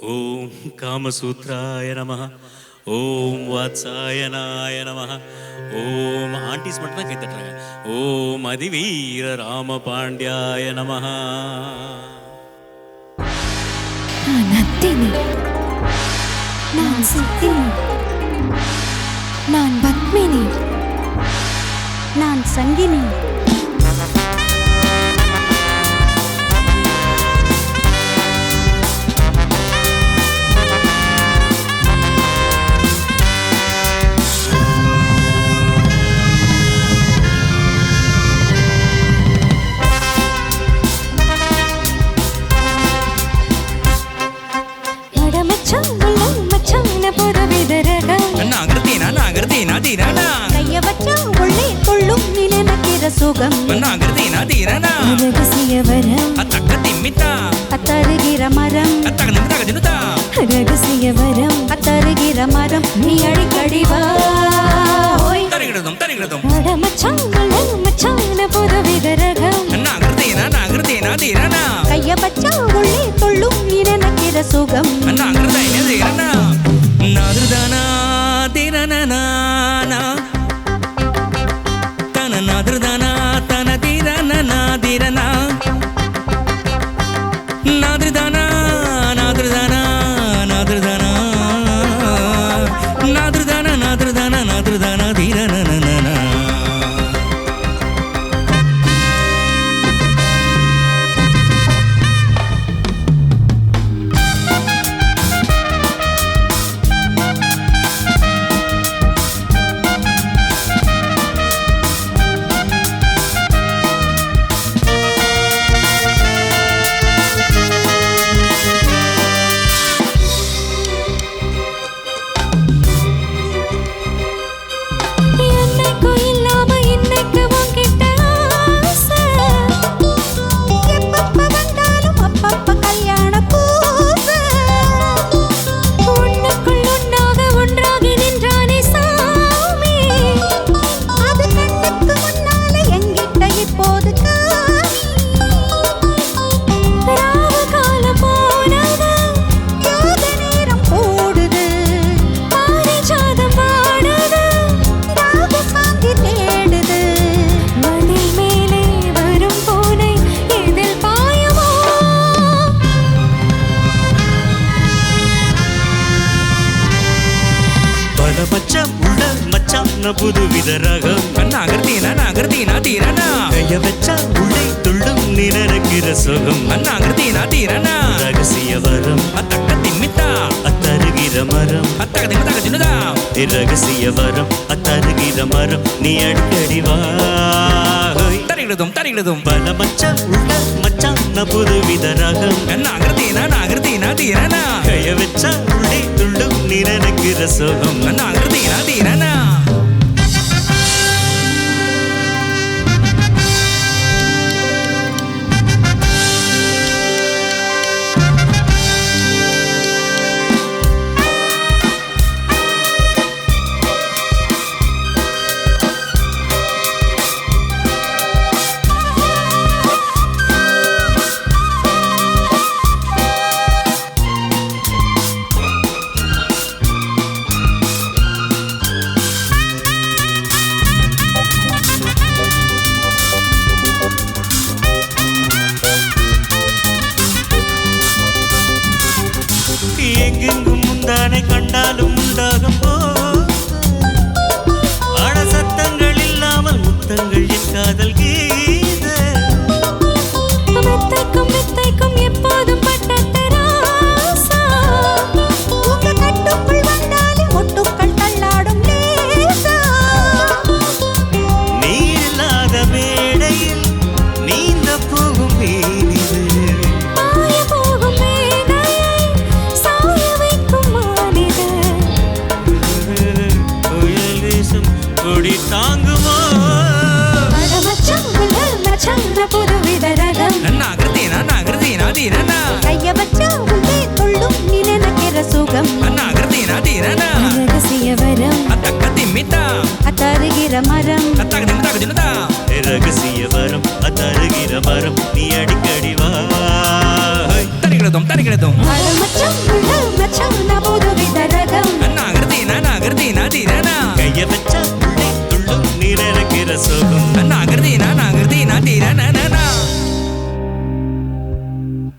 ஓம் காமசூத்ராய நமः. ஓம் வாத்சாயனாய நமः. ஓம் ஆண்டிஸ் மட்டும் தான் கை தட்டுறாங்க. ஓம் அதிவீர ராம பாண்டியாய நமः. நான் அத்தினி, நான் சித்தினி, நான் பத்மினி, நான் சங்கினி. சுகம் மன்னாகிருதீனா தீரனா ரகசிய வரம் அத்தக்கதிம்மிதா அத்தருகிற மரம் அத்தகனிமிதகதினுதா ரகசிய வரம் அத்தருகிற மரம் நீ அடிக்கடி வா தரிகிடதும் அட மச்சான் மச்சான புதுவித ரகம் மன்னாகிருதீனா தீரனா கைய பச்சா உள்ளே துள்ளும் நீ நினைக்கிற சுகம் மன்னாகிருதீனா தீரனா நாதுதானா தீரனா நாதிரதானா தன தீரனா நாதிரனா நாதிரதானா நாதிரதானா நாதிரதானா நாதிரதானா நாதிரதானா நாதிரதானா தீரனா புதுவித ரகம் மன்னாகிருதீனா தீரனா கைய வச்சா உள்ளே துள்ளும் நீ நினைக்கிற சுகம் மன்னாகிருதீனா தீரனா ரகசிய வரம் அத்தக்கதிம்மிதா அத்தருகிற மரம் அத்தகதிமிதகதினுதா ரகசிய வரம் அத்தருகிற மரம் நீ அடிக்கடி வா தரிகிடதும் பல மச்சான் உள்ள மச்சான் புதுவித ரகம் மன்னாகிருதீனா தீரனா கைய வச்சா உள்ளே துள்ளும் நீ நினைக்கிற சுகம் மன்னாகிருதீனா தீரனா எங்கெங்கும் முந்தானை கண்டாலும் உண்டாகும் ஆட சத்தங்கள் இல்லாமல் முத்தங்கள் என் காதல் கீத மெத்தைக்கும் எப்போதும் பட்டத்தராசா உங்க கட்டுக்குள் வந்தாலே ஒட்டுக்கள் தள்ளாடும் லேசா நீ இல்லாத மேடையில் நீந்த போகும் வீணிது பாய போகும் மேடையை சாய வைக்கும் மானிடர் புயல் வீசும் கொடி தாங்குமோ மச்சான புதுவித ரகம் மன்னாகிருதீனா தீரனா கைய வச்சா உள்ளே துள்ளும் நீ நினைக்கிற சுகம் மன்னாகிருதீனா தீரனா ரகசிய வரம் அத்தக்கதிம்மிதா அத்தருகிற மரம் அத்தகதிமிதகதினுதா ரகசிய வரம் அத்தருகிற மரம் நீ அடிக்கடி வா தரிகிடதும்